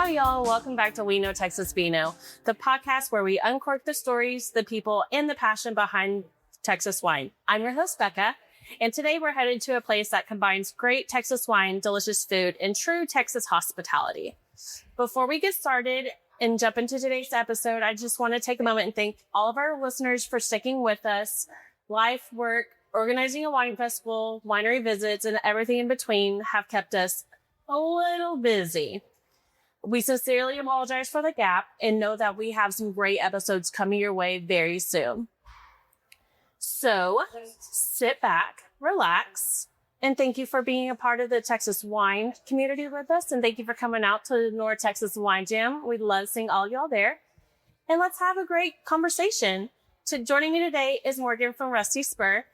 Aloha, y'all. Welcome back to We Know Texas Vino, the podcast where we uncork the stories, the people, and the passion behind Texas wine. I'm your host, Becca, and today we're headed to a place that combines great Texas wine, delicious food, and true Texas hospitality. Before we get started and jump into today's episode, I just want to take a moment and thank all of our listeners for sticking with us. Life, work, organizing a wine festival, winery visits, and everything in between have kept us a little busy. We sincerely apologize for the gap and know that we have some great episodes coming your way very soon. So sit back, relax, and thank you for being a part of the Texas wine community with us. And thank you for coming out to the North Texas Wine Jam. We'd love seeing all y'all there. And let's have a great conversation. Joining me today is Morgan from Rusty Spur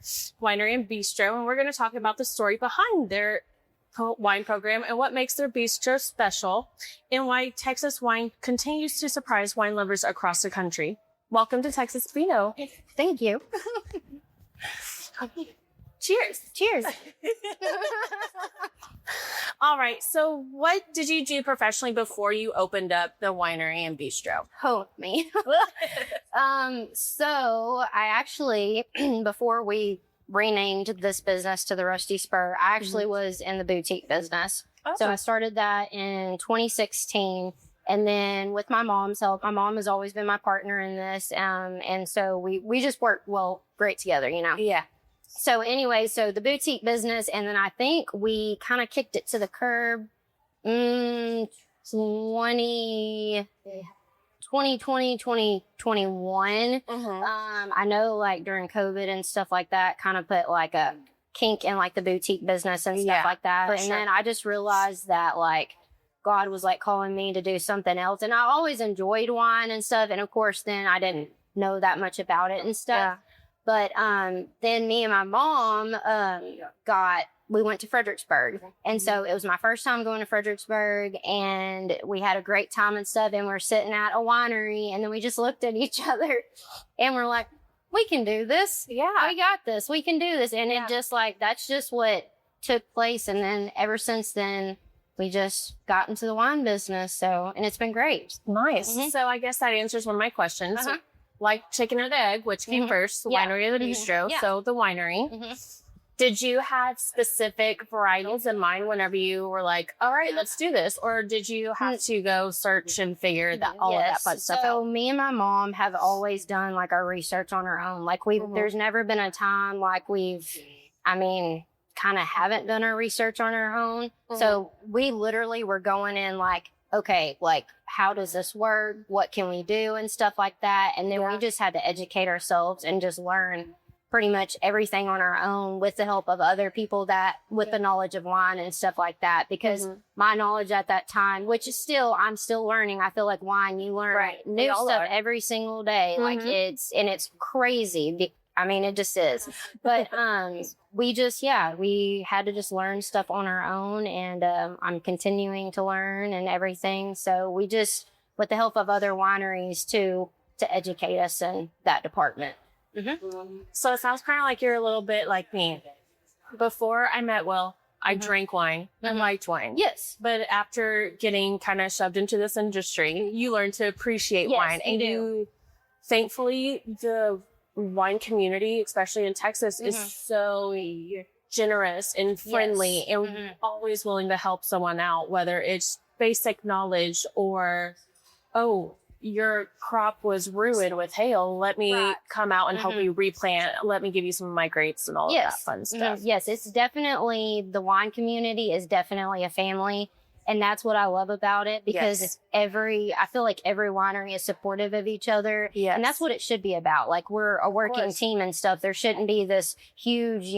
Winery and Bistro. And we're going to talk about the story behind their wine program and what makes their bistro special and why Texas wine continues to surprise wine lovers across the country. Welcome to Texas Vino. Thank you. Cheers. Cheers. All right. So what did you do professionally before you opened up the winery and bistro? Oh, me. So I actually, before we renamed this business to the Rusty Spur, I actually was in the boutique business. Awesome. So I started that in 2016. And then with my mom's help, my mom has always been my partner in this. And so we just work great together, you know? Yeah. So anyway, so the boutique business, and then I think we kind of kicked it to the curb 2020, 2021. I know like during COVID and stuff like that kind of put like a kink in like the boutique business and stuff like that. And then I just realized that like God was like calling me to do something else. And I always enjoyed wine and stuff. And of course, then I didn't know that much about it and stuff. Yeah. But then me and my mom we went to Fredericksburg. And so it was my first time going to Fredericksburg, and we had a great time and stuff. And we're sitting at a winery, and then we just looked at each other and we're like, we can do this. Yeah. We got this. We can do this. And it just like, that's just what took place. And then ever since then, we just got into the wine business. So, and it's been great. Nice. So I guess that answers one of my questions. Like chicken or the egg, which came first, the winery or the bistro? Yeah. So the winery. Did you have specific varieties in mind whenever you were like, all right, let's do this? Or did you have to go search and figure that all of that fun stuff out? So me and my mom have always done like our research on our own. Like there's never been a time like kind of haven't done our research on our own. So we literally were going in like, okay, like, how does this work? What can we do? And stuff like that. And then we just had to educate ourselves and just learn pretty much everything on our own with the help of other people with the knowledge of wine and stuff like that. Because my knowledge at that time, which is I'm still learning. I feel like wine, you learn new stuff every single day. Like it's crazy. I mean, it just is. But we had to just learn stuff on our own, and I'm continuing to learn and everything. So we just, with the help of other wineries to educate us in that department. So it sounds kind of like you're a little bit like me. Before I met Will, I drank wine and liked wine. Yes. But after getting kind of shoved into this industry, you learn to appreciate wine. And thankfully, the wine community, especially in Texas, is so generous and friendly and always willing to help someone out, whether it's basic knowledge or, your crop was ruined with hail. Let me come out and help you replant. Let me give you some of my grapes and all of that fun stuff. Yes, it's definitely, the wine community is definitely a family. And that's what I love about it, because I feel like every winery is supportive of each other. Yes. And that's what it should be about. Like, we're a working team and stuff. There shouldn't be this huge,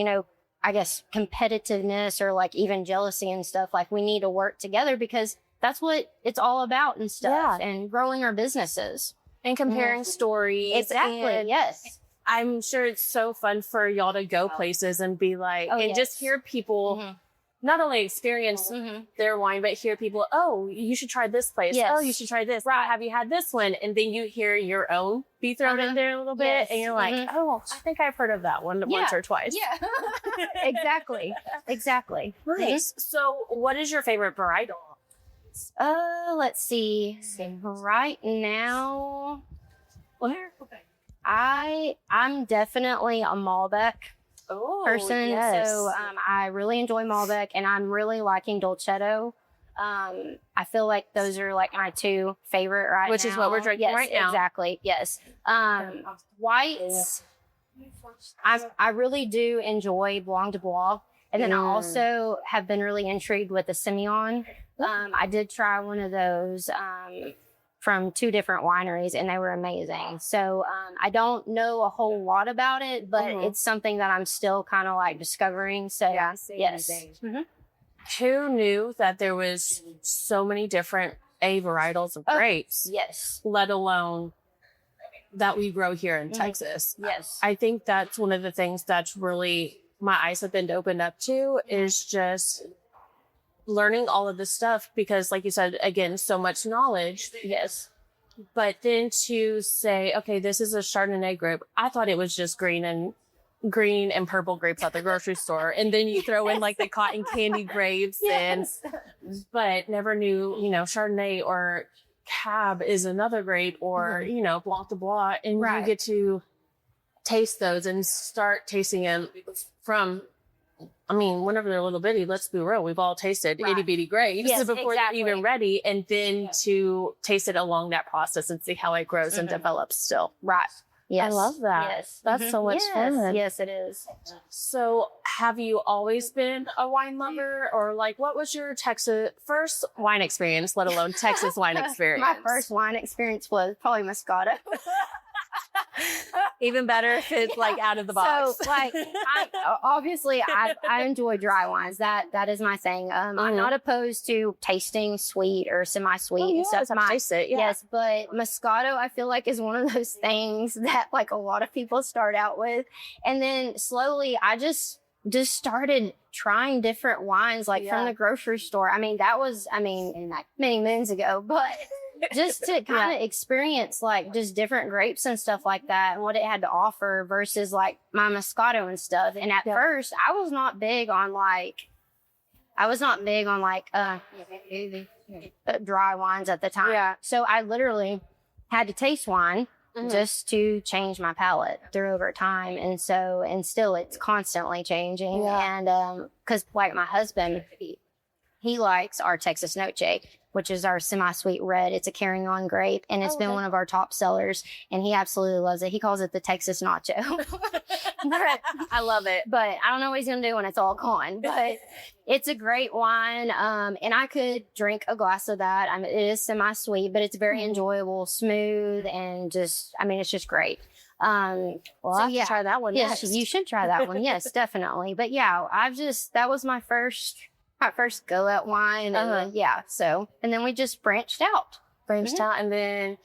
I guess, competitiveness or like even jealousy and stuff. Like, we need to work together because that's what it's all about and stuff, and growing our businesses. And comparing stories. Exactly, yes. I'm sure it's so fun for y'all to go places and be like, just hear people not only experience their wine, but hear people, you should try this place. Yes. Oh, you should try this. Right. Have you had this one? And then you hear your own be thrown in there a little bit. And you're like, I think I've heard of that one once or twice. Yeah, exactly. Nice. So what is your favorite varietal? Let's see. Right now, I'm definitely a Malbec person. Yes. So I really enjoy Malbec, and I'm really liking Dolcetto. I feel like those are like my two favorite right Which now. is what we're drinking right now. Exactly. Yes. Whites. I really do enjoy Blanc de Bois. And then I also have been really intrigued with the Semillon. I did try one of those from two different wineries, and they were amazing. So I don't know a whole lot about it, but it's something that I'm still kind of like discovering. So yes. Mm-hmm. Who knew that there was so many different varietals of grapes? Yes. Let alone that we grow here in Texas. Yes. I think that's one of the things that's really my eyes have been opened up to is just learning all of this stuff because like you said, again, so much knowledge. Yes. But then to say, okay, this is a Chardonnay grape. I thought it was just green and purple grapes at the grocery store. And then you throw in like the cotton candy grapes but never knew, Chardonnay or Cab is another grape or, Blanc de Bois. And you get to taste those and start tasting them from, whenever they're little bitty, let's be real, we've all tasted itty bitty grapes before they're even ready. And then to taste it along that process and see how it grows and develops still. Right. Yes. I love that. Yes. That's so much fun. Yes, it is. So have you always been a wine lover or like what was your Texas first wine experience, let alone Texas wine experience? My first wine experience was probably Moscato. Even better if it's like out of the box. So like I enjoy dry wines. That is my thing. I'm not opposed to tasting sweet or semi-sweet and stuff. Taste it, Yes, but Moscato I feel like is one of those things that like a lot of people start out with. And then slowly I just started trying different wines from the grocery store. That was many moons ago, but just to kind of experience like just different grapes and stuff like that and what it had to offer versus like my Moscato and stuff. And at first I was not big on dry wines at the time. Yeah. So I literally had to taste wine just to change my palate through over time. And still it's constantly changing. Yeah. And, cause like my husband, he likes our Texas Noche, which is our semi-sweet red. It's a carry-on grape, and it's been one of our top sellers, and he absolutely loves it. He calls it the Texas Nacho. I love it. But I don't know what he's going to do when it's all gone. But it's a great wine, and I could drink a glass of that. It is semi-sweet, but it's very enjoyable, smooth, and just, it's just great. Well, I'll have to try that one Yes, next. you should try that one. Yes, definitely. But yeah, that was my first go at wine. And and then we just branched out. And then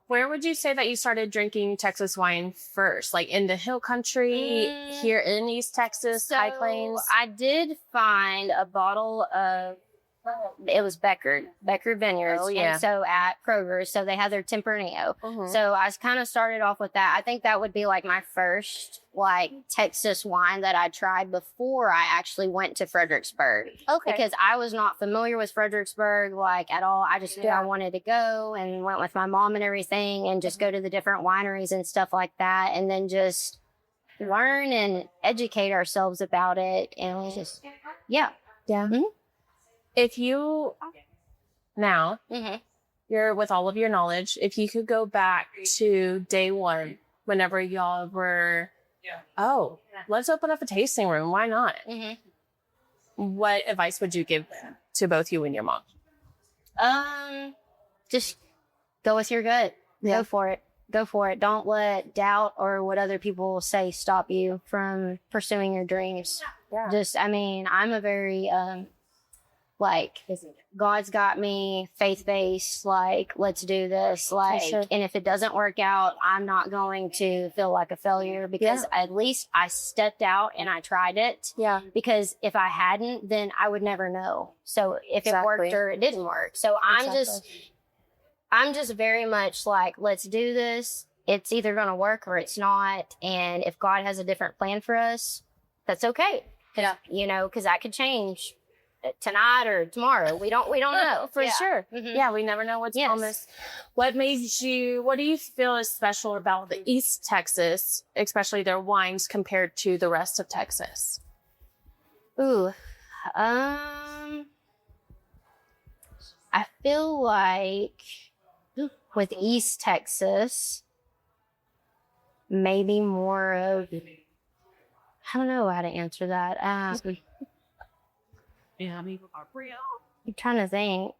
where would you say that you started drinking Texas wine first? Like in the hill country, here in East Texas, High Plains? I did find a bottle of, it was Becca Vineyards. Oh, yeah. And so at Kroger's, so they had their Tempranillo. So I kind of started off with that. I think that would be like my first Texas wine that I tried before I actually went to Fredericksburg. Okay. Because I was not familiar with Fredericksburg at all. I just knew I wanted to go and went with my mom and everything and just go to the different wineries and stuff like that. And then just learn and educate ourselves about it. And it was just, Yeah. Mm-hmm. If you now, you're with all of your knowledge, if you could go back to day one, whenever y'all were, let's open up a tasting room. Why not? What advice would you give to both you and your mom? Just go with your gut. Yeah. Go for it. Don't let doubt or what other people say stop you from pursuing your dreams. Yeah. Just, I'm a very, God's got me, faith-based, let's do this, and if it doesn't work out, I'm not going to feel like a failure because at least I stepped out and I tried it. Yeah. Because if I hadn't, then I would never know. So if it worked or it didn't work. So I'm just very much let's do this. It's either going to work or it's not. And if God has a different plan for us, that's okay. Yeah. Because that could change tonight or tomorrow. We don't know. For sure. Mm-hmm. Yeah, we never know what's promised. What do you feel is special about the East Texas, especially their wines compared to the rest of Texas? Ooh, I feel like with East Texas, maybe more of, I don't know how to answer that. Yeah, I mean, real. I'm trying to think.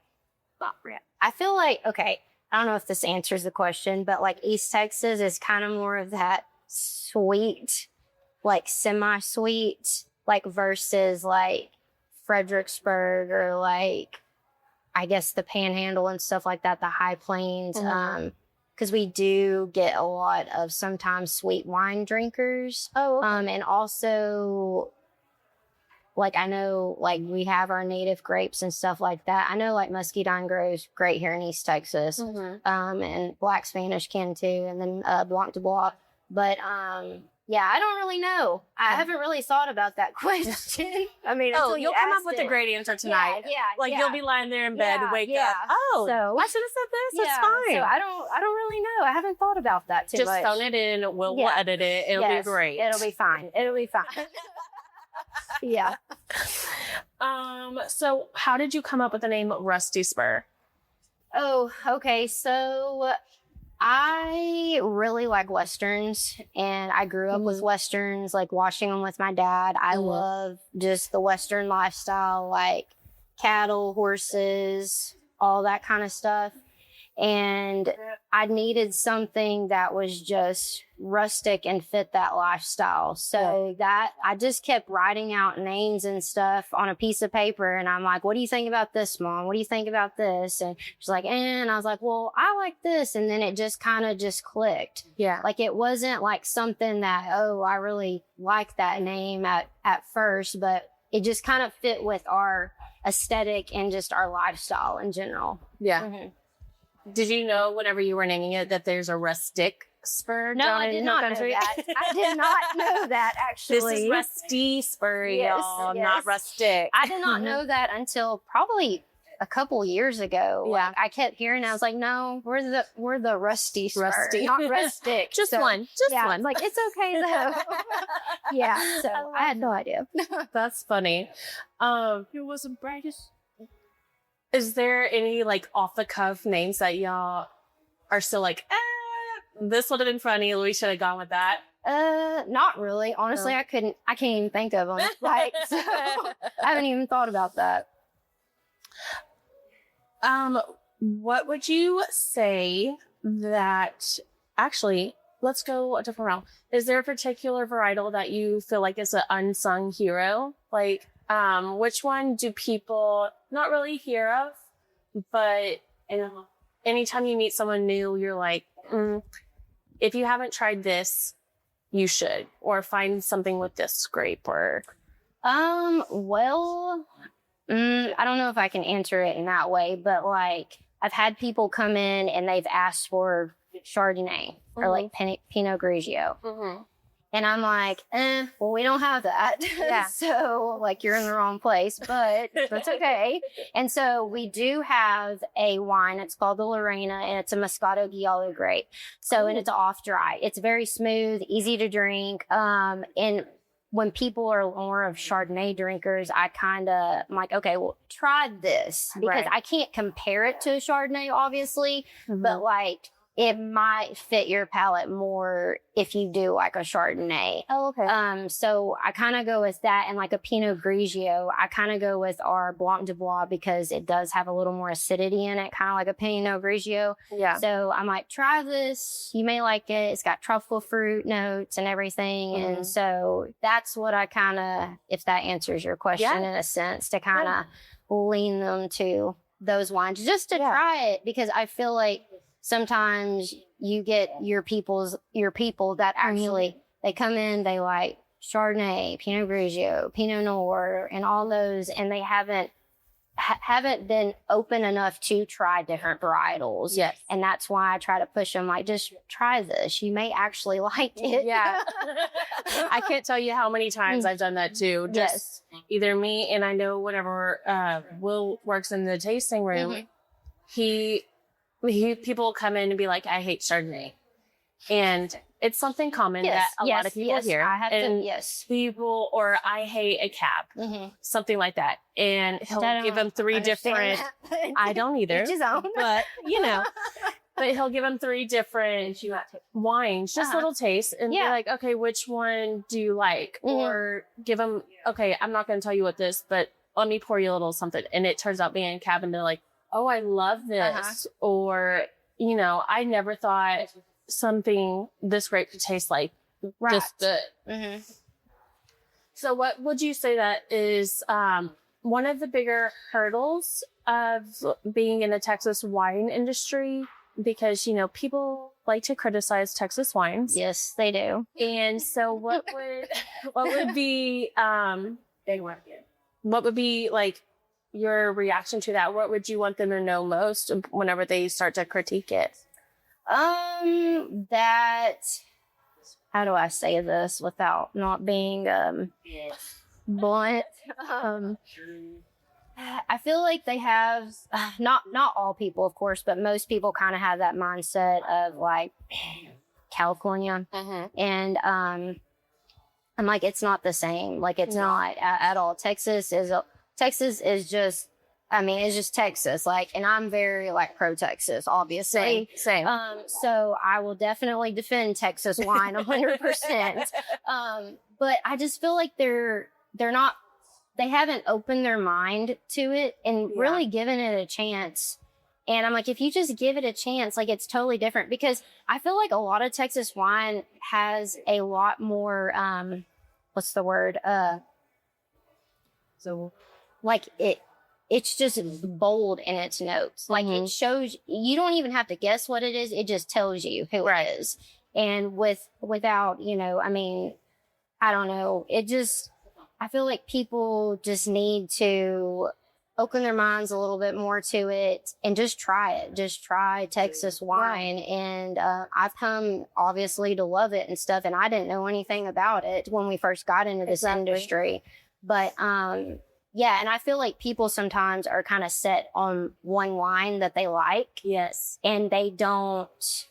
Not real. I feel like, okay, I don't know if this answers the question, but like East Texas is kind of more of that sweet, like semi-sweet, like versus like Fredericksburg or like, I guess the Panhandle and stuff like that, the High Plains. Mm-hmm. Because we do get a lot of sometimes sweet wine drinkers. Oh, okay. And also, like, I know, like, we have our native grapes and stuff like that. I know, like, Muscadine grows great here in East Texas. Mm-hmm. And Black Spanish can too, and then Blanc de Bois. But, yeah, I don't really know. I haven't really thought about that question. I mean, until you'll come up with a great answer tonight. Yeah. You'll be lying there in bed, wake up. Oh, so, I should have said this. It's fine. So I don't really know. I haven't thought about that too much. Just phone it in. We'll edit it. It'll be great. It'll be fine. Yeah. So how did you come up with the name Rusty Spur? Oh, okay. So I really like Westerns, and I grew up with Westerns, like watching them with my dad. I love just the Western lifestyle, like cattle, horses, all that kind of stuff. And I needed something that was just rustic and fit that lifestyle. So that I just kept writing out names and stuff on a piece of paper. And I'm like, what do you think about this, Mom? What do you think about this? And she's like, and I was like, well, I like this. And then it just kind of just clicked. Yeah. Like it wasn't like something that, oh, I really like that name at first, but it just kind of fit with our aesthetic and just our lifestyle in general. Yeah. Mm-hmm. Did you know whenever you were naming it that there's a rustic spur? No, I did not know that. I did not know that, actually. This is Rusty Spur, y'all, not rustic. I did not know that until probably a couple years ago. Yeah. Like, I kept hearing, I was like, no, we're the Rusty Spur, not rustic. Just one. It's like, it's okay though. Yeah, so I had no idea. That's funny. It wasn't brightest. Is there any like off the cuff names that y'all are still like, this would have been funny. We should have gone with that. Not really. Honestly, I can't even think of them. Like, so I haven't even thought about that. What would you say that actually, let's go a different route. Is there a particular varietal that you feel like is an unsung hero? Like, which one do people not really hear of, but anytime you meet someone new, you're like, if you haven't tried this, you should, or find something with this grape or. Well, I don't know if I can answer it in that way, but like I've had people come in and they've asked for Chardonnay or like Pinot Grigio. Mm-hmm. And I'm like, well, we don't have that. Yeah. So like you're in the wrong place, but that's okay. And so we do have a wine. It's called the Lorena, and it's a Moscato Giallo grape. So, and it's off dry. It's very smooth, easy to drink. And when people are more of Chardonnay drinkers, I'm like, okay, well, try this because I can't compare it to a Chardonnay, obviously, but like, it might fit your palate more if you do like a Chardonnay. Oh, okay. So I kind of go with that, and like a Pinot Grigio, I kind of go with our Blanc de Bois because it does have a little more acidity in it, kind of like a Pinot Grigio. Yeah. So I'm like, try this. You may like it. It's got truffle fruit notes and everything. And so that's what I kind of, if that answers your question in a sense, to kind of lean them to those wines just to try it, because I feel like sometimes you get your people that actually, they come in, they like Chardonnay, Pinot Grigio, Pinot Noir, and all those, and they haven't haven't been open enough to try different varietals. Yes. And that's why I try to push them, like, just try this. You may actually like it. Yeah. I can't tell you how many times I've done that too. Just either me, and I know whenever Will works in the tasting room, people come in and be like, I hate Chardonnay. And it's something common that a lot of people hear. I have and to, people, or I hate a cab, something like that. And he'll give them three different, I don't either, Each his own. but but he'll give them three different wines, just little tastes, and be like, okay, which one do you like? Or give them, okay, I'm not going to tell you what this, but let me pour you a little something. And it turns out being a cab, and they're like, oh, I love this. Or, I never thought something this great could taste like this good. So what would you say that is one of the bigger hurdles of being in the Texas wine industry? Because, people like to criticize Texas wines. Yes, they do. And so what would be like your reaction to that? What would you want them to know most whenever they start to critique it? That, how do I say this without not being blunt? I feel like they have, not all people, of course, but most people kind of have that mindset of like California. And I'm like, it's not the same. Like, it's not at all. Texas is just, it's just Texas. Like, and I'm very like pro Texas, obviously. Same. So I will definitely defend Texas wine 100%. But I just feel like they haven't opened their mind to it and really given it a chance. And I'm like, if you just give it a chance, like, it's totally different, because I feel like a lot of Texas wine has a lot more, what's the word? So like it's just bold in its notes. Like, it shows, you don't even have to guess what it is. It just tells you who it is. And without, I don't know. I feel like people just need to open their minds a little bit more to it and just try it. Just try Texas wine. And I've come, obviously, to love it and stuff. And I didn't know anything about it when we first got into this industry. But, and I feel like people sometimes are kind of set on one wine that they like. Yes. And they just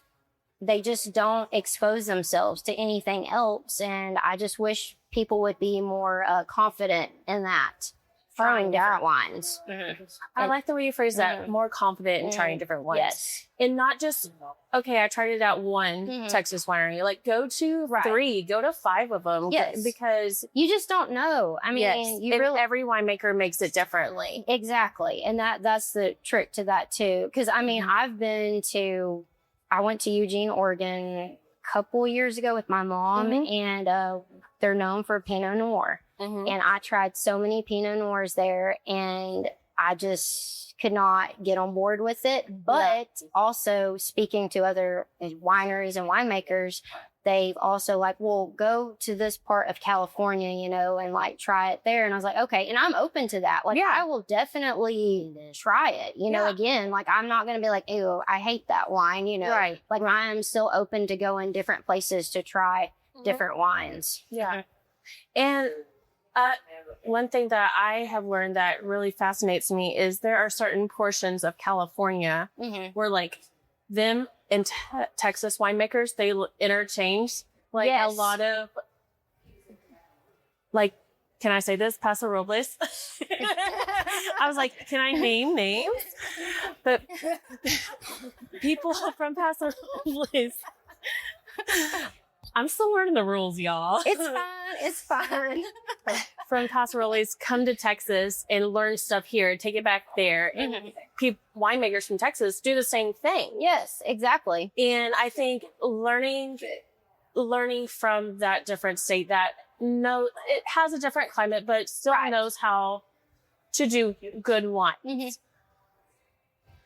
don't expose themselves to anything else. And I just wish people would be more confident in that, trying different wines. I like the way you phrase that, more confident in trying different wines. Yes. And not just, okay, I tried it at one Texas winery. Like, go to 3, go to 5 of them. Yes. Because you just don't know. every winemaker makes it differently. Exactly. And that's the trick to that too. Because, I went to Eugene, Oregon a couple years ago with my mom, and they're known for Pinot Noir. And I tried so many Pinot Noirs there, and I just could not get on board with it. But also, speaking to other wineries and winemakers, they've also like, well, go to this part of California, and like try it there. And I was like, okay. And I'm open to that. Like, I will definitely try it, again, like, I'm not going to be like, ew, I hate that wine, Right. Like, I am still open to go in different places to try different wines. Yeah. And one thing that I have learned that really fascinates me is there are certain portions of California where, like, them and Texas winemakers, they interchange. Like, a lot of, like, can I say this? Paso Robles. I was like, can I name names? But people from Paso Robles. I'm still learning the rules, y'all. It's fine. From Paso Robles come to Texas and learn stuff here, take it back there. And winemakers from Texas do the same thing. Yes, exactly. And I think learning from that different state that it has a different climate, but still knows how to do good wine.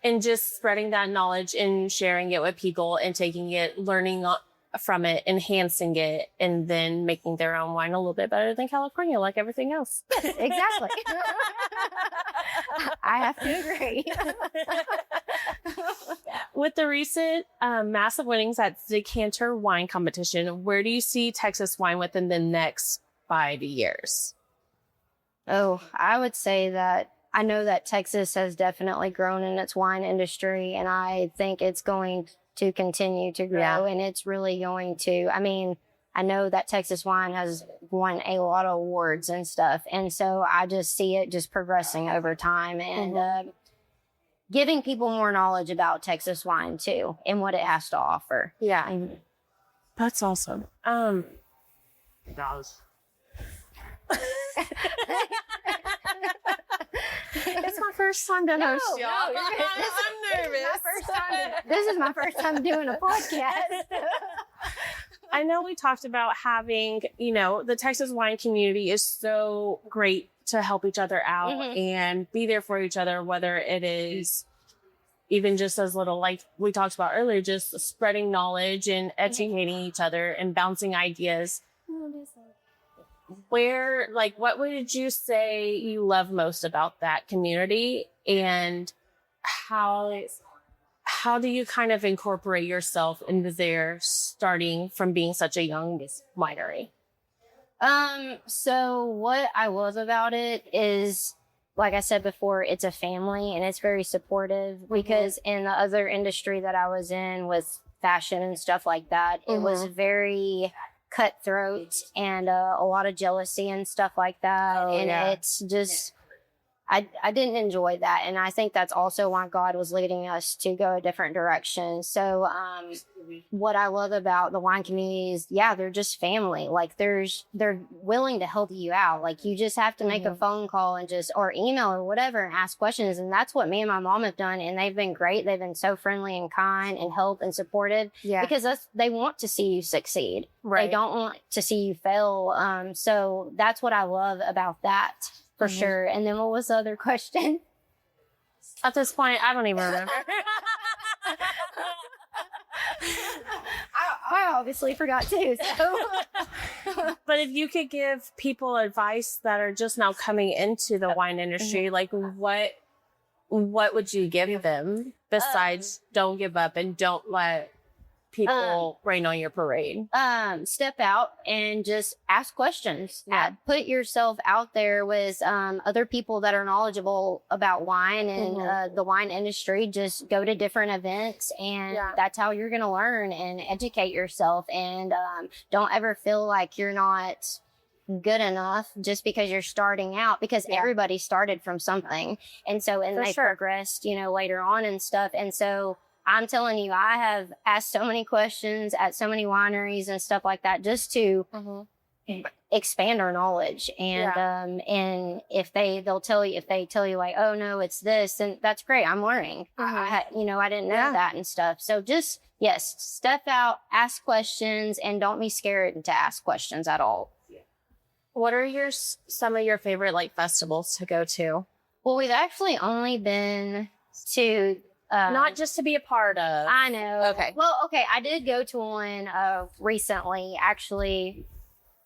And just spreading that knowledge and sharing it with people and taking it, learning from it, enhancing it, and then making their own wine a little bit better than California, like everything else. Exactly. I have to agree. With the recent massive winnings at the Decanter Wine Competition, where do you see Texas wine within the next 5 years? Oh, I would say that I know that Texas has definitely grown in its wine industry, and I think it's going to continue to grow, and it's really going to, I mean, I know that Texas wine has won a lot of awards and stuff, and so I just see it just progressing over time and giving people more knowledge about Texas wine too and what it has to offer. Yeah. That's awesome. It's my first time to host y'all. I'm nervous. This is my first time doing a podcast. I know we talked about having, the Texas wine community is so great to help each other out and be there for each other, whether it is even just as little, like we talked about earlier, just spreading knowledge and educating each other and bouncing ideas. What would you say you love most about that community, and how do you kind of incorporate yourself into there, starting from being such a young winery? So what I love about it is, like I said before, it's a family and it's very supportive, because in the other industry that I was in with fashion and stuff like that, it was very cutthroat and a lot of jealousy and stuff like that. It's just, I didn't enjoy that. And I think that's also why God was leading us to go a different direction. So what I love about the wine community is, they're just family. Like they're willing to help you out. Like you just have to make a phone call and or email or whatever and ask questions. And that's what me and my mom have done. And they've been great. They've been so friendly and kind and help and supportive, because they want to see you succeed. Right. They don't want to see you fail. So that's what I love about that. For sure. And then what was the other question? At this point, I don't even remember. I obviously forgot too. So. But if you could give people advice that are just now coming into the wine industry, like what would you give them besides don't give up and don't let people rain on your parade? Step out and just ask questions. Put yourself out there with other people that are knowledgeable about wine and the wine industry. Just go to different events, and that's how you're going to learn and educate yourself. And don't ever feel like you're not good enough just because you're starting out, because everybody started from something. And so, they progressed, later on and stuff. And so I'm telling you, I have asked so many questions at so many wineries and stuff like that, just to expand our knowledge. And if they tell you like, oh no, it's this, then that's great. I'm learning. I didn't know that and stuff. So just, step out, ask questions, and don't be scared to ask questions at all. What are some of your favorite festivals to go to? Well, we've actually only been to not just to be a part of. I know. Okay. Well, okay. I did go to one recently. Actually,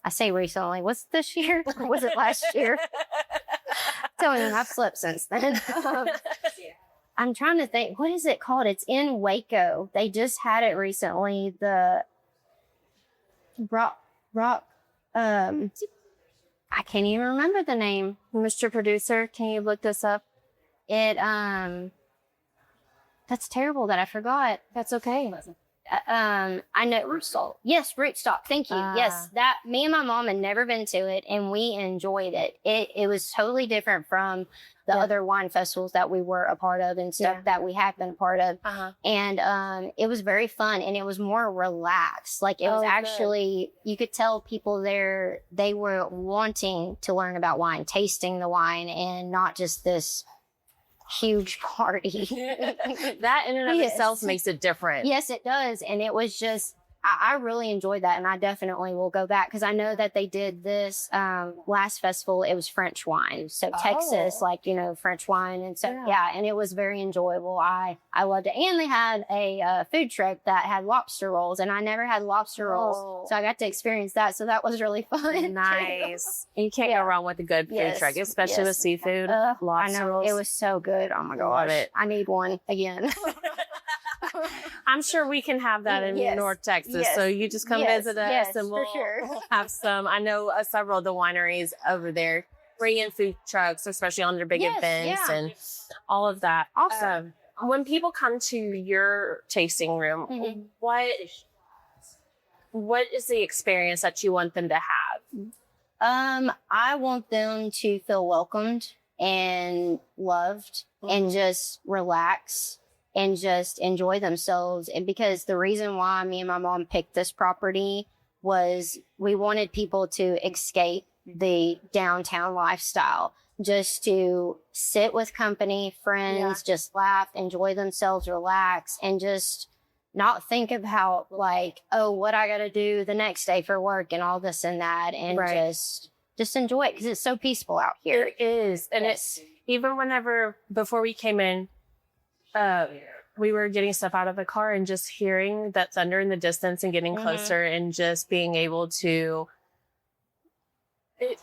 I say recently. Was it this year? Or was it last year? Telling you, I've slept since then. I'm trying to think. What is it called? It's in Waco. They just had it recently. The rock. I can't even remember the name. Mr. Producer, can you look this up? That's terrible that I forgot. That's okay. I know Rootstock. Yes, Rootstock. Thank you. Yes, that me and my mom had never been to it, and we enjoyed it. It was totally different from the other wine festivals that we were a part of and stuff that we have been a part of. And it was very fun, and it was more relaxed. Like it was actually, you could tell people there, they were wanting to learn about wine, tasting the wine, and not just this huge party. That in and of itself makes it different. Yes, it does. And it was just, I really enjoyed that, and I definitely will go back, because I know that they did this last festival. It was French wine, so Texas, like, you know, French wine, and so and it was very enjoyable. I loved it, and they had a food truck that had lobster rolls, and I never had lobster rolls, so I got to experience that. So that was really fun. Nice. And you can't go wrong with a good food truck, especially with seafood. Lobster I know rolls. it was so good. Oh my gosh, I need one again. I'm sure we can have that in North Texas. So you just come visit us and we'll have some. I know several of the wineries over there bring in food trucks, especially on their big events and all of that. Awesome. When people come to your tasting room, what is the experience that you want them to have? I want them to feel welcomed and loved and just relax and just enjoy themselves. And because the reason why me and my mom picked this property was we wanted people to escape the downtown lifestyle, just to sit with company, friends, just laugh, enjoy themselves, relax, and just not think about like, oh, what I got to do the next day for work and all this and that, and just enjoy it, because it's so peaceful out here. It is. And it's even before we came in, we were getting stuff out of the car and just hearing that thunder in the distance and getting closer and just being able to,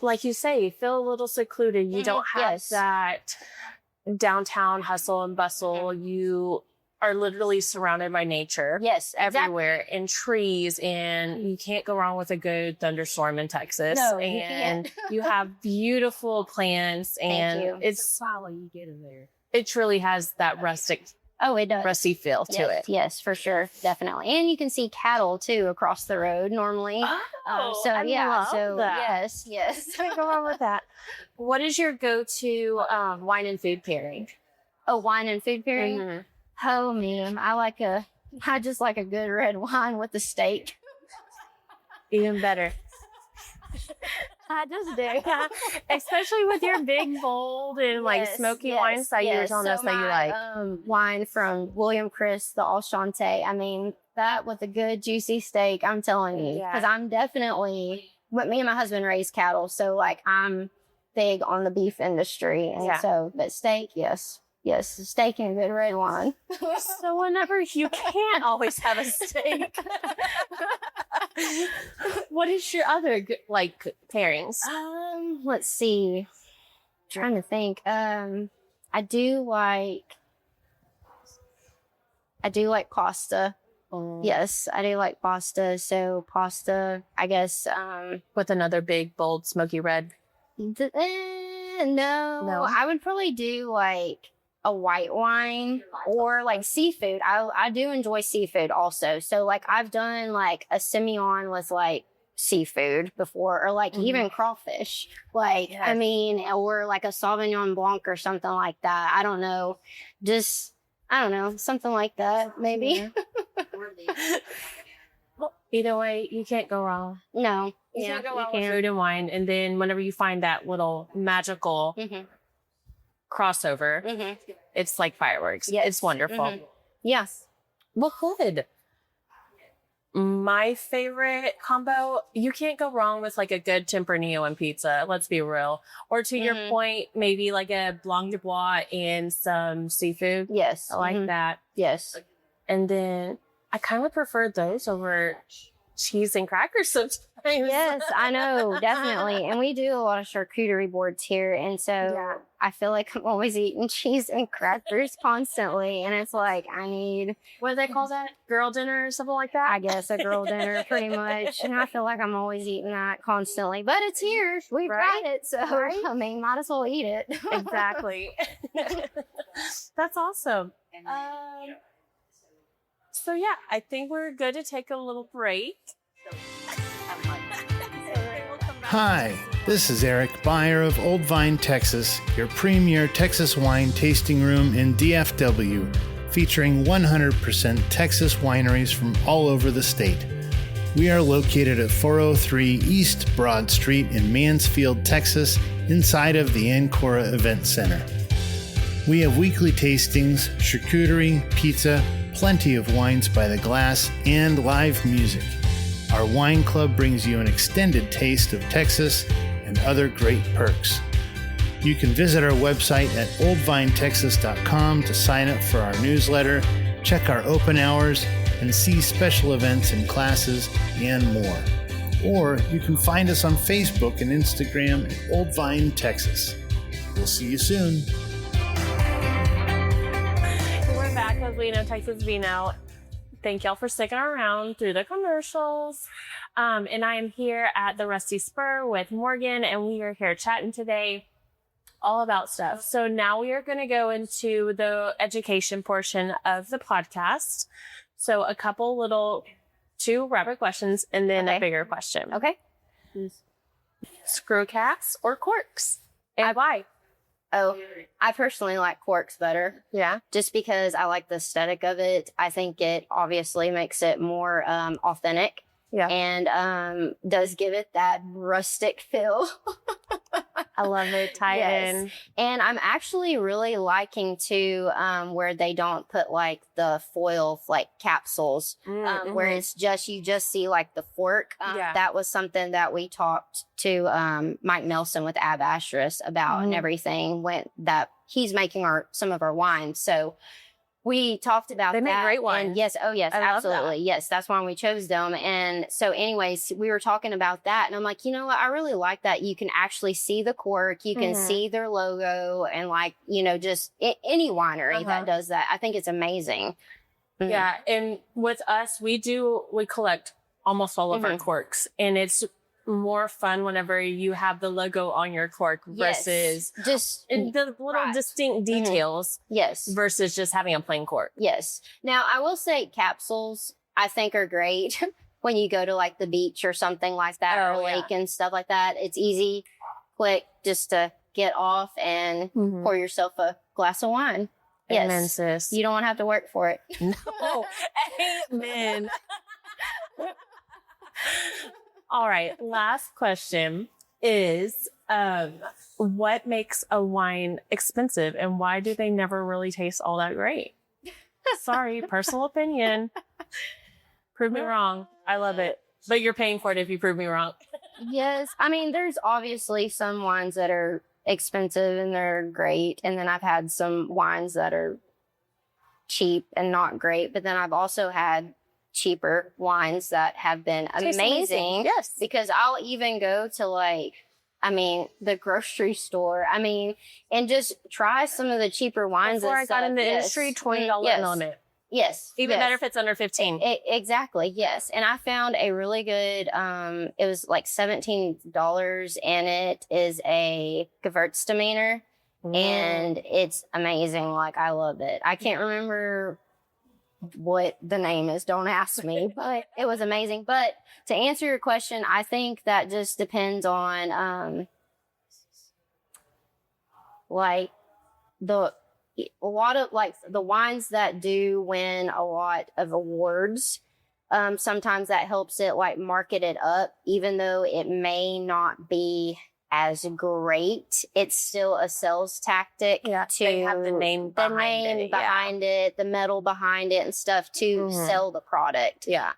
like you say, feel a little secluded. You don't have that downtown hustle and bustle. You are literally surrounded by nature. Yes, everywhere, and trees, and you can't go wrong with a good thunderstorm in Texas. No, and you have beautiful plants, and it's solid you get in there. It truly has that rustic. Oh, it does. Rusty feel to it. Yes, for sure. Definitely. And you can see cattle too across the road normally. Oh, so I love that. Yes. Can't go wrong with that. What is your go-to wine and food pairing? Oh, wine and food pairing? Oh man, I just like a good red wine with a steak. Even better. I just do. Especially with your big, bold, and like smoky wines that you were telling us that you like. Wine from William Chris, the Alshante. I mean, that with a good juicy steak, I'm telling you. Because I'm definitely, but me and my husband raise cattle, so like I'm big on the beef industry. And so, but steak, yes, steak and good red wine. So whenever you can't always have a steak. What is your other like pairings? Let's see. Trying to think. I do like pasta. Yes, I do like pasta. So pasta, I guess. With another big, bold, smoky red. No, I would probably do like a white wine or like seafood. I do enjoy seafood also. So like I've done like a Simeon with like seafood before, or like even crawfish. Like, I mean, or like a Sauvignon Blanc or something like that. I don't know. Something like that, maybe. Well, either way, you can't go wrong. No. You can't go wrong with food and wine. And then whenever you find that little magical crossover, it's like fireworks. Yeah, it's wonderful. Yes. Well, good. My favorite combo, you can't go wrong with like a good Tempranillo and pizza. Let's be real. Or to your point, maybe like a Blanc de Bois and some seafood. Yes. I like that. Yes. And then I kind of prefer those over cheese and crackers sometimes. Yes, I know, definitely. And we do a lot of charcuterie boards here. And so I feel like I'm always eating cheese and crackers constantly. And it's like, I need... What do they call that? Girl dinner or something like that? I guess a girl dinner, pretty much. And I feel like I'm always eating that constantly. But it's here. We've got it. So, I mean, might as well eat it. Exactly. That's awesome. So, yeah, I think we're good to take a little break. Hi, this is Eric, buyer of Old Vine, Texas, your premier Texas wine tasting room in DFW, featuring 100% Texas wineries from all over the state. We are located at 403 East Broad Street in Mansfield, Texas, inside of the Ancora Event Center. We have weekly tastings, charcuterie, pizza, plenty of wines by the glass, and live music. Our wine club brings you an extended taste of Texas and other great perks. You can visit our website at oldvinetexas.com to sign up for our newsletter, check our open hours, and see special events and classes and more. Or you can find us on Facebook and Instagram at Old Vine Texas. We'll see you soon. We're back with We Know Texas Vino. Thank y'all for sticking around through the commercials. And I am here at the Rusty Spur with Morgan, and we are here chatting today all about stuff. So now we are going to go into the education portion of the podcast. So a couple little 2 rapid questions and then a bigger question. Okay. Screw caps or corks? And why? Oh, I personally like corks better. Yeah. Just because I like the aesthetic of it. I think it obviously makes it more authentic. Yeah. And does give it that rustic feel. I love it. Tie in. And I'm actually really liking too where they don't put like the foil like capsules where it's just you just see like the fork. That was something that we talked to Mike Nelson with Ab Asterisk about and everything when that he's making some of our wines. So we talked about that. They make great wine. Yes. Oh, yes. Absolutely. Yes. That's why we chose them. And so anyways, we were talking about that and I'm like, you know what? I really like that. You can actually see the cork. You can see their logo and like, you know, just any winery that does that. I think it's amazing. Yeah. And with us, we collect almost all of our corks, and it's more fun whenever you have the logo on your cork versus just the little distinct details. Yes. Versus just having a plain cork. Yes. Now I will say capsules I think are great when you go to like the beach or something like that or lake and stuff like that. It's easy, quick, just to get off and pour yourself a glass of wine. Yes. Amen, sis. You don't want to have to work for it. No. Amen. All right. Last question is, what makes a wine expensive and why do they never really taste all that great? Sorry, personal opinion. Prove me wrong. I love it. But you're paying for it if you prove me wrong. Yes. I mean, there's obviously some wines that are expensive and they're great. And then I've had some wines that are cheap and not great. But then I've also had cheaper wines that have been amazing. Yes. Because I'll even go to like, the grocery store. And just try some of the cheaper wines. Before I got in the industry, $20 limit. Yes. Even better if it's under 15. Exactly. Yes. And I found a really good, it was like $17 and it is a Gewürztraminer and it's amazing. Like I love it. I can't remember what the name is. Don't ask me, but it was amazing. But to answer your question, I think that just depends on, a lot of like the wines that do win a lot of awards. Sometimes that helps it like market it up, even though it may not be as great. It's still a sales tactic to they have the name behind it, the metal behind it and stuff to sell the product. Yeah.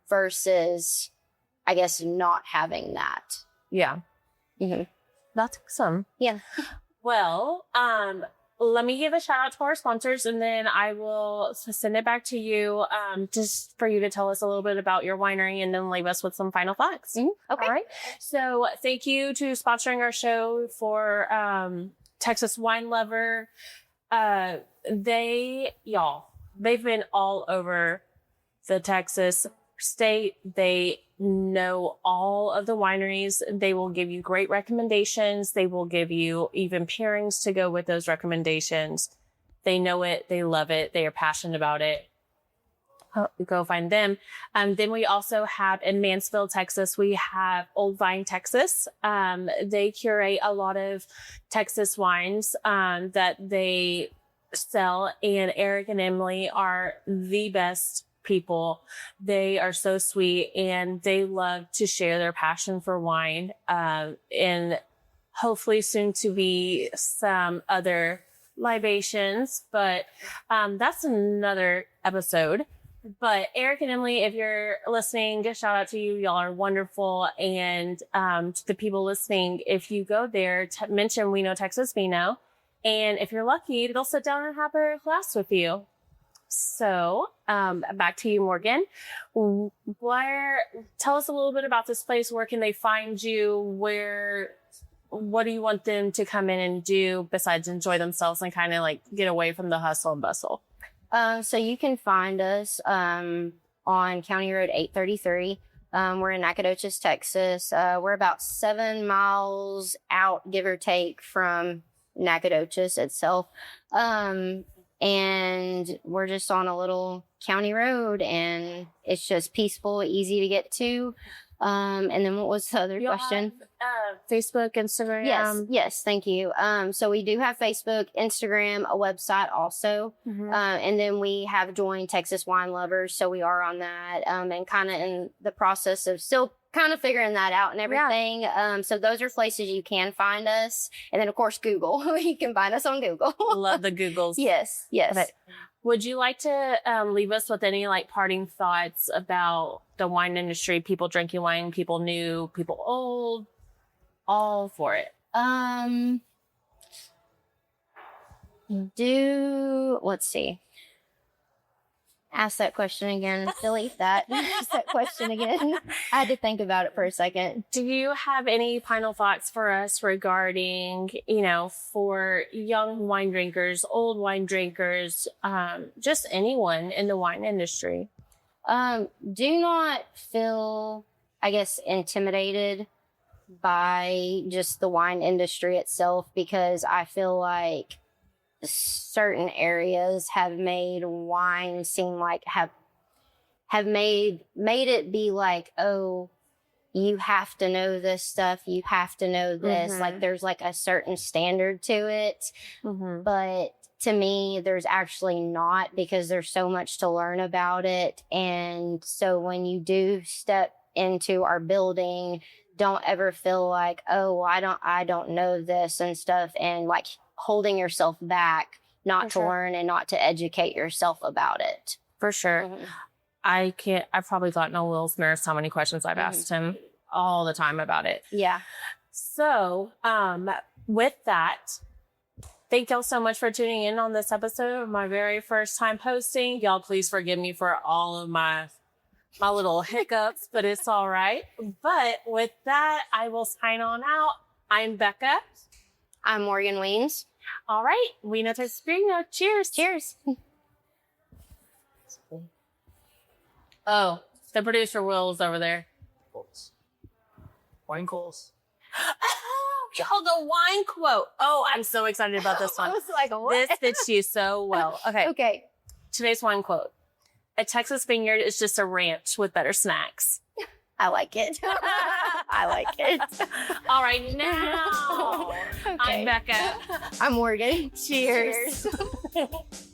Versus, I guess, not having that. Yeah. That's awesome. Yeah. Well, let me give a shout out to our sponsors and then I will send it back to you just for you to tell us a little bit about your winery and then leave us with some final thoughts. Okay. All right. So thank you to sponsoring our show for Texas Wine Lover. They've been all over the Texas state. They know all of the wineries. They will give you great recommendations. They will give you even pairings to go with those recommendations. They know it. They love it. They are passionate about it. Go find them. Then we also have in Mansfield, Texas, we have Old Vine Texas. They curate a lot of Texas wines that they sell, and Eric and Emily are the best people. They are so sweet and they love to share their passion for wine, and hopefully soon to be some other libations, but that's another episode. But Eric and Emily, if you're listening, shout out to you. Y'all are wonderful. And to the people listening, if you go there, mention We Know Texas Vino. And if you're lucky, they'll sit down and have a glass with you. So back to you, Morgan. Tell us a little bit about this place. Where can they find you? What do you want them to come in and do besides enjoy themselves and kind of like get away from the hustle and bustle? So you can find us on County Road 833. We're in Nacogdoches, Texas. We're about 7 miles out, give or take, from Nacogdoches itself. And we're just on a little county road, and it's just peaceful, easy to get to. And then what was the other question? Facebook, Instagram. Yes. Thank you. So we do have Facebook, Instagram, a website also. Mm-hmm. And then we have joined Texas Wine Lovers. So we are on that, and kind of in the process of still kind of figuring that out and everything. Yeah. So those are places you can find us. And then of course, Google, you can find us on Google. Love the Googles. Yes. Okay. Would you like to leave us with any like parting thoughts about the wine industry, people drinking wine, people new, people old, all for it? Let's see. Ask that question again. Delete that. Ask that question again. I had to think about it for a second. Do you have any final thoughts for us regarding, for young wine drinkers, old wine drinkers, just anyone in the wine industry? Do not feel, I guess, intimidated by just the wine industry itself, because I feel like certain areas have made wine seem like have made it be like, oh, you have to know this stuff, you have to know this. Mm-hmm. Like there's like a certain standard to it. Mm-hmm. But to me, there's actually not, because there's so much to learn about it. And so when you do step into our building, don't ever feel like, oh, I don't know this and stuff, and like holding yourself back, not to learn and not to educate yourself about it. For sure. Mm-hmm. I've probably gotten on Will's nerves how many questions I've asked him all the time about it. Yeah. So, with that, thank y'all so much for tuning in on this episode of my very first time hosting. Y'all, please forgive me for all of my little hiccups, but it's all right. But with that, I will sign on out. I'm Becca. I'm Morgan Weens. All right. We Know Texas Vino. Cheers. Cheers. Oh, the producer Will is over there. Wine calls. Oh, y'all, the wine quote. Oh, I'm so excited about this one. I was like, what? This fits you so well. Okay. Okay. Today's wine quote. A Texas vineyard is just a ranch with better snacks. I like it. I like it. All right, now. Okay. I'm Becca. I'm Morgan. Cheers. Cheers.